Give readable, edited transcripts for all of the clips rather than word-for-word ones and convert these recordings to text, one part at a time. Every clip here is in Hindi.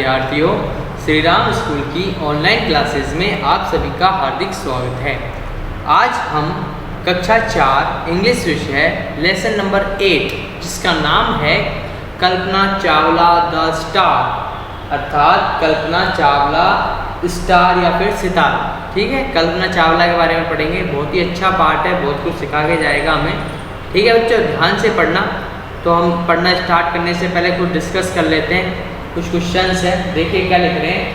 विद्यार्थियों, श्री राम स्कूल की ऑनलाइन क्लासेस में आप सभी का हार्दिक स्वागत है। आज हम कक्षा 4 इंग्लिश विषय लेसन नंबर 8 जिसका नाम है कल्पना चावला द स्टार, अर्थात कल्पना चावला स्टार या फिर सितारा। ठीक है, कल्पना चावला के बारे में पढ़ेंगे। बहुत ही अच्छा पार्ट है, बहुत कुछ सिखा के जाएगा हमें। ठीक है बच्चों, ध्यान से पढ़ना। तो हम पढ़ना स्टार्ट करने से पहले कुछ डिस्कस कर लेते हैं। कुछ क्वेश्चंस हैं, देखिए क्या लिख रहे हैं।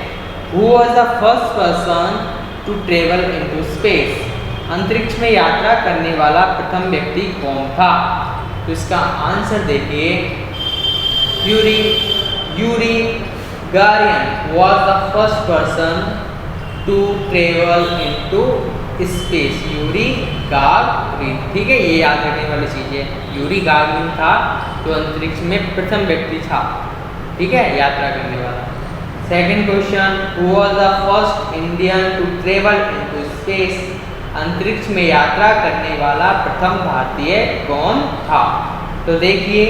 Who was the first person to travel into space? अंतरिक्ष में यात्रा करने वाला प्रथम व्यक्ति कौन था? तो इसका आंसर देखिए, Yuri Gagarin was the first person to travel into space. Yuri Gagarin, ठीक है, ये याद रखने वाली चीज़ है। यूरी गागारिन था जो अंतरिक्ष में प्रथम व्यक्ति था, ठीक है, यात्रा करने वाला। Second question, who was the first Indian to travel into space? अंतरिक्ष में यात्रा करने वाला प्रथम भारतीय कौन था? तो देखिए,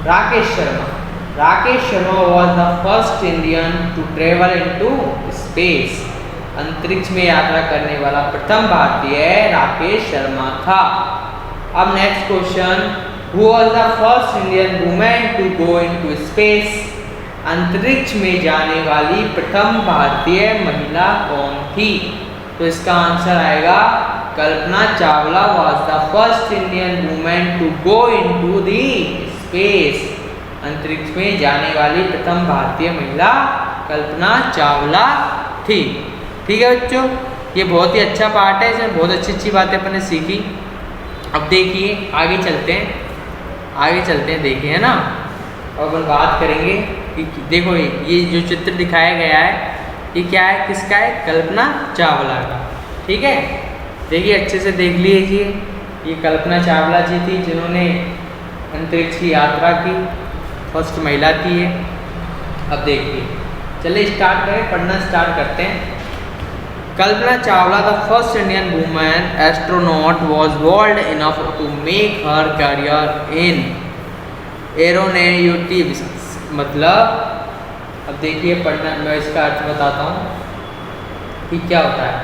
Rakesh Sharma was the first Indian to travel into space. अंतरिक्ष में यात्रा करने वाला प्रथम भारतीय राकेश शर्मा था। अब next question, Who was the first Indian woman to go into space? अंतरिक्ष में जाने वाली प्रथम भारतीय महिला कौन थी? तो इसका आंसर आएगा, Kalpana Chawla was the first Indian woman to go into the space. अंतरिक्ष में जाने वाली प्रथम भारतीय महिला कल्पना चावला थी। ठीक है बच्चों, ये बहुत ही अच्छा पार्ट है, इसमें बहुत अच्छी अच्छी बातें अपन ने सीखी। अब देखिए आगे चलते हैं, देखिए है ना। और अपन बात करेंगे कि देखो ये जो चित्र दिखाया गया है ये क्या है, किसका है? कल्पना चावला का। ठीक है, देखिए अच्छे से देख लीजिए, ये कल्पना चावला जी थी जिन्होंने अंतरिक्ष की यात्रा की, फर्स्ट महिला थी ये। अब देखिए, चलिए स्टार्ट करें, पढ़ना स्टार्ट करते हैं। Kalpana Chawla, the first Indian woman astronaut, was bold enough to make her career in aeronautics. मतलब अब देखिए पढ़ना, मैं इसका अर्थ बताता हूँ कि क्या होता है।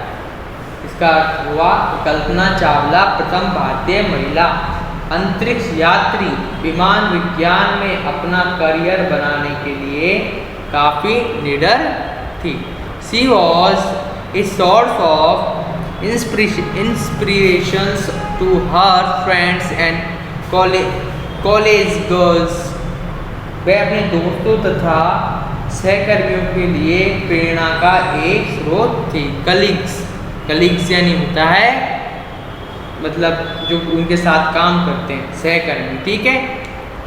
इसका अर्थ हुआ कल्पना चावला प्रथम भारतीय महिला अंतरिक्ष यात्री विमान विज्ञान में अपना करियर बनाने के लिए काफ़ी निडर थी। She was a source of inspirations to her friends and college girls. वह अपने दोस्तों तथा सहकर्मियों के लिए प्रेरणा का एक स्रोत थी। कलीग्स यानी होता है मतलब जो उनके साथ काम करते हैं, सहकर्मी। ठीक है,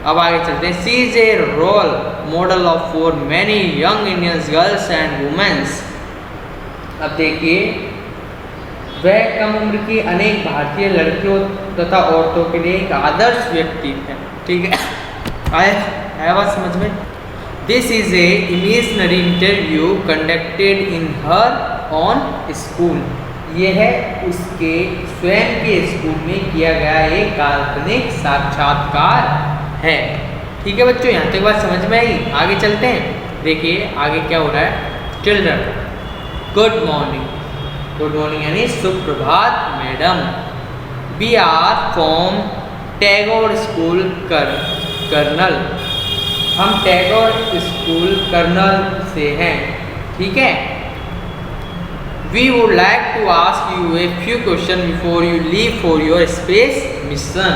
अब आगे चलते हैं। She is a role model of for many young Indian girls and women. अब देखिए, वह कम उम्र की अनेक भारतीय लड़कियों तथा औरतों के लिए एक आदर्श व्यक्ति है। ठीक है, आया बात समझ में? This is a imaginary interview conducted in her on school. यह है उसके स्वयं के स्कूल में किया गया एक काल्पनिक साक्षात्कार है। ठीक है बच्चों, यहाँ तक बात समझ में आई? आगे चलते हैं, देखिए आगे क्या हो रहा है। चिल्ड्रन, गुड मॉर्निंग यानी सुप्रभात madam. We are from Tagore school Karnal. हम टैगोर स्कूल कर्नल से हैं। ठीक है, we would like to ask you a few question before you leave for your space mission.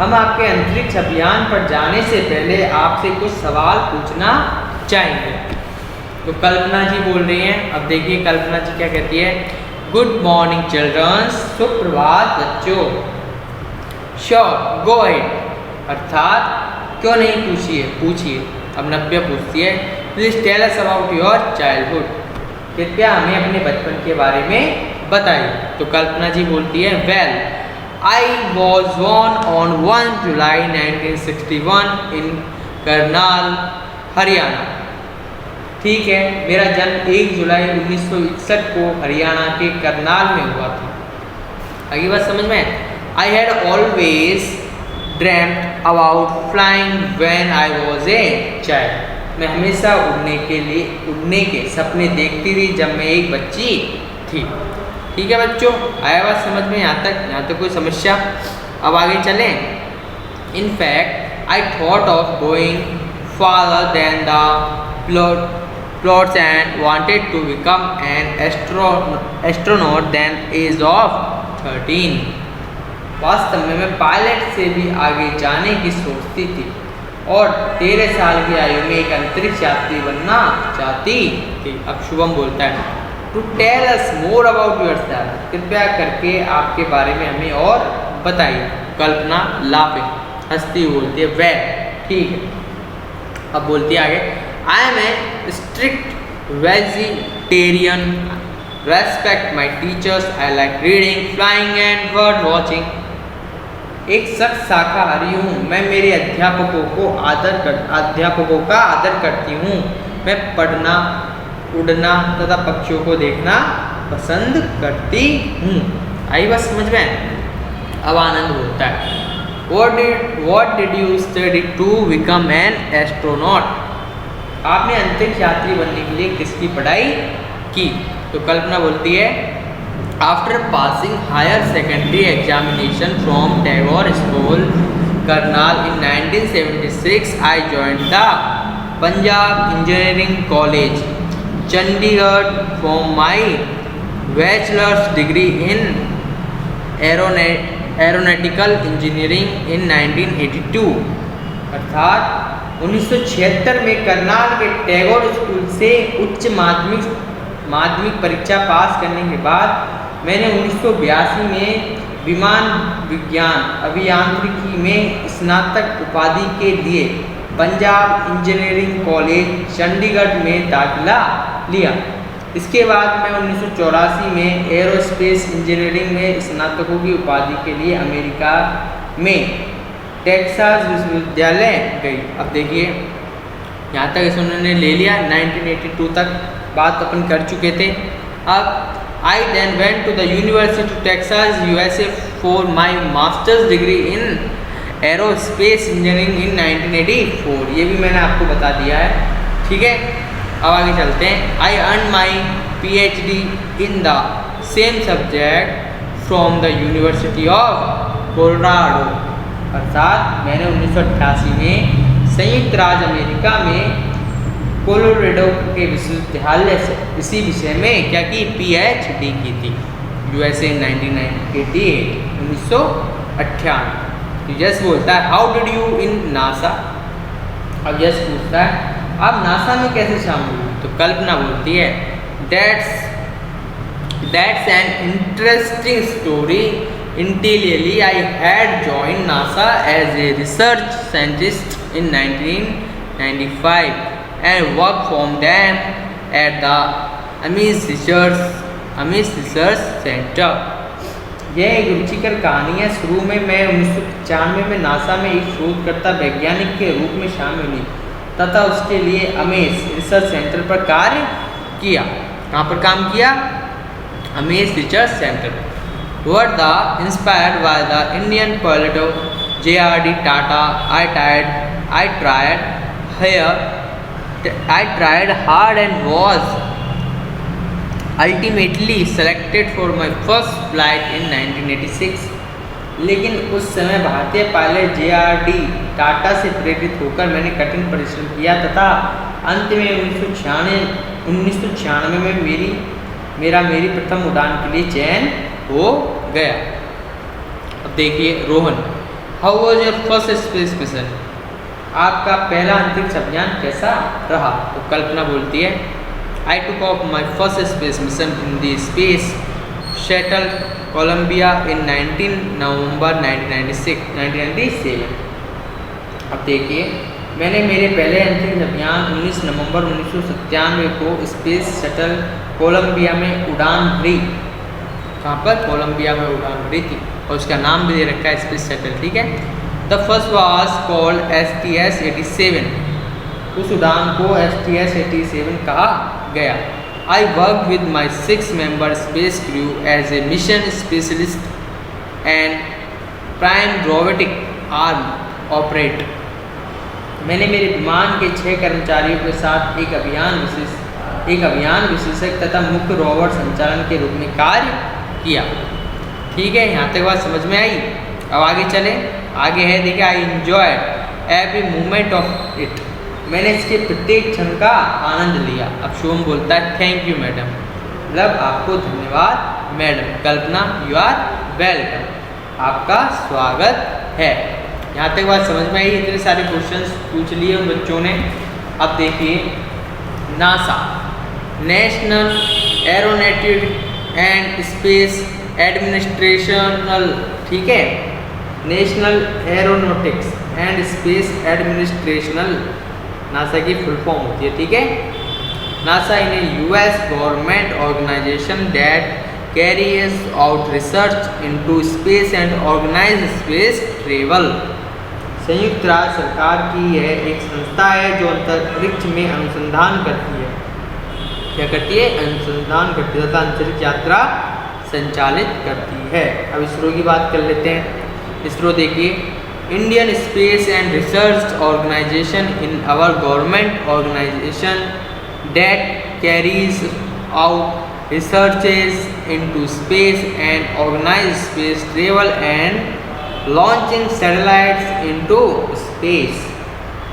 हम आपके अंतरिक्ष अभियान पर जाने से पहले आपसे कुछ सवाल पूछना चाहेंगे। तो कल्पना जी बोल रही हैं। अब देखिए कल्पना जी क्या कहती है। गुड मॉर्निंग चिल्ड्रन, सुप्रभात बच्चों। श्योर, गो अहेड, अर्थात क्यों नहीं पूछिए। अब नव्या पूछती है, please tell us about your childhood. कृपया हमें अपने बचपन के बारे में बताइए। तो कल्पना जी बोलती है, well I was born on 1 July 1961 in Karnal, Haryana. ठीक है, मेरा जन्म 1 जुलाई 1961 को हरियाणा के करनाल में हुआ था। आगे बात समझ में? I had always dreamed about flying when I was a child. मैं हमेशा उड़ने के सपने देखती थी जब मैं एक बच्ची थी। ठीक है बच्चों, आया बात समझ में यहाँ तक कोई समस्या? अब आगे चलें। In fact I thought of going farther than the plots and wanted to become an astronaut than age of 13। वास्तव में मैं पायलट से भी आगे जाने की सोचती थी और 13 साल की आयु में एक अंतरिक्ष यात्री बनना चाहती थी। अब शुभम बोलता है, to tell us more about yourself, कृपया करके आपके बारे में हमें और बताइए। कल्पना लाफिंग, हंसती बोलती है, वेल ठीक है। अब बोलती है आगे, I am a strict vegetarian, respect my teachers, I like reading, flying and bird watching. एक सख्त शाकाहारी हूँ, मैं मेरे अध्यापकों का आदर करती हूँ। मैं पढ़ना, उड़ना तथा पक्षियों को देखना पसंद करती हूँ। आई बस समझ में? अब आनंद होता है, What did you study to become an astronaut? आपने अंतरिक्ष यात्री बनने के लिए किसकी पढ़ाई की? तो कल्पना बोलती है, After passing higher secondary examination from Tagore School, Karnal in 1976, I joined the Punjab Engineering College, Chandigarh for my bachelor's degree in aeronautical engineering in 1982। अर्थात 1976 में करनाल के टैगोर स्कूल से उच्च माध्यमिक परीक्षा पास करने के बाद मैंने 1982 में विमान विज्ञान अभियांत्रिकी में स्नातक उपाधि के लिए पंजाब इंजीनियरिंग कॉलेज चंडीगढ़ में दाखिला लिया। इसके बाद मैं 1984 में एरोस्पेस इंजीनियरिंग में स्नातकों की उपाधि के लिए अमेरिका में टेक्सास विश्वविद्यालय गई। अब देखिए यहाँ तक इस उन्होंने ले लिया, 1982 तक बात अपन कर चुके थे। अब I then went to the university of Texas USA for my master's degree in aerospace engineering in 1984। ये भी मैंने आपको बता दिया है, ठीक है। अब आगे चलते हैं। I earn my PhD in the same subject from the university of Colorado. अर्थात मैंने 1988 में संयुक्त राज्य अमेरिका में कोलोराडो के विश्वविद्यालय से इसी विषय में क्या की, PhD की थी। USA 1998। यस बोलता है, how did you in NASA. अब यस पूछता है, आप नासा में कैसे शामिल हुए? तो कल्पना बोलती है, that's an interesting story. Initially, I had joined NASA as a research scientist in 1995 and worked for them at the Ames Research Center। यह एक रुचिकर कहानी है। शुरू में मैं 1995 में नासा में एक शोधकर्ता वैज्ञानिक के रूप में शामिल हुई तथा उसके लिए अमेस रिसर्च सेंटर पर कार्य किया। कहाँ पर काम किया? Amaze research centre. Were the inspired by the Indian pilot J.R.D. Tata, I tried hard and was ultimately selected for my first flight in 1986। लेकिन उस समय भारतीय पायलट J.R.D. टाटा से प्रेरित होकर मैंने कठिन परिश्रम किया तथा अंत में 1996 में मेरी प्रथम उड़ान के लिए चयन हो गया। अब देखिए Rohan, how was your first space mission. आपका पहला अंतरिक्ष अभियान कैसा रहा? तो कल्पना बोलती है, I took off my first space mission in the space shuttle Columbia in 19 November 1997। अब देखिए, मैंने मेरे पहले अंतरिक्ष अभियान 19 नवंबर 1997 को स्पेस शटल कोलंबिया में उड़ान भरी। कहाँ पर? कोलंबिया में उड़ान भरी थी और उसका नाम भी दे रखा है स्पेस शटल, ठीक है। The first was called STS-87। उस उड़ान को STS-87 कहा गया। I worked with my 6-member space crew as a mission specialist and prime robotic arm operator। मैंने मेरे विमान के 6 कर्मचारियों के साथ एक अभियान विशेषज्ञ तथा मुख्य रोबोट संचालन के रूप में कार्य किया। ठीक है, यहाँ तक बात समझ में आई। अब आगे चले। आगे है, देखिए, I enjoy every moment of it. मैंने इसके प्रत्येक क्षण का आनंद लिया। अब शुभम बोलता है थैंक यू मैडम, मतलब आपको धन्यवाद madam. Kalpana you are welcome, आपका स्वागत है। यहाँ तक बात समझ में आई। इतने सारे क्वेश्चंस पूछ लिए उन बच्चों ने। अब देखिए, NASA national aeronautics and space administrational, ठीक है, national aeronautics and space administrational, NASA की फुल फॉर्म होती है। ठीक है, NASA in a US government organisation that carries out research into space and organise space travel. संयुक्त राज्य सरकार की यह एक संस्था है जो अंतरिक्ष में अनुसंधान करती है। क्या करती है? अनुसंधान करती है तथा अंतरिक्ष यात्रा संचालित करती है। अब इसरो की बात कर लेते हैं। इसरो देखिए, Indian space and research organisation in our government organisation that carries out researches into space and organise space travel and launching satellites into space.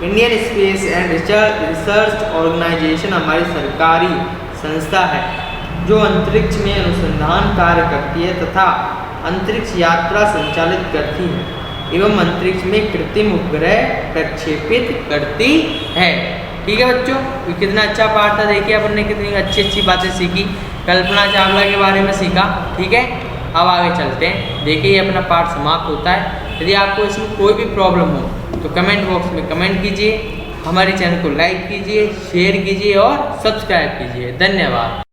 Indian space and research organisation हमारी सरकारी संस्था है जो अंतरिक्ष में अनुसंधान कार्य करती है तथा अंतरिक्ष यात्रा संचालित करती है एवं अंतरिक्ष में कृत्रिम उपग्रह प्रक्षेपित करती है। ठीक है बच्चों, कितना अच्छा पाठ था। देखिए, अपन ने कितनी अच्छी अच्छी बातें सीखी। कल्पना चावला के बारे में सीखा। ठीक है, अब आगे चलते हैं। देखिए, ये अपना पाठ समाप्त होता है। यदि आपको इसमें कोई भी प्रॉब्लम हो तो कमेंट बॉक्स में कमेंट कीजिए, हमारे चैनल को लाइक कीजिए, शेयर कीजिए और सब्सक्राइब कीजिए। धन्यवाद।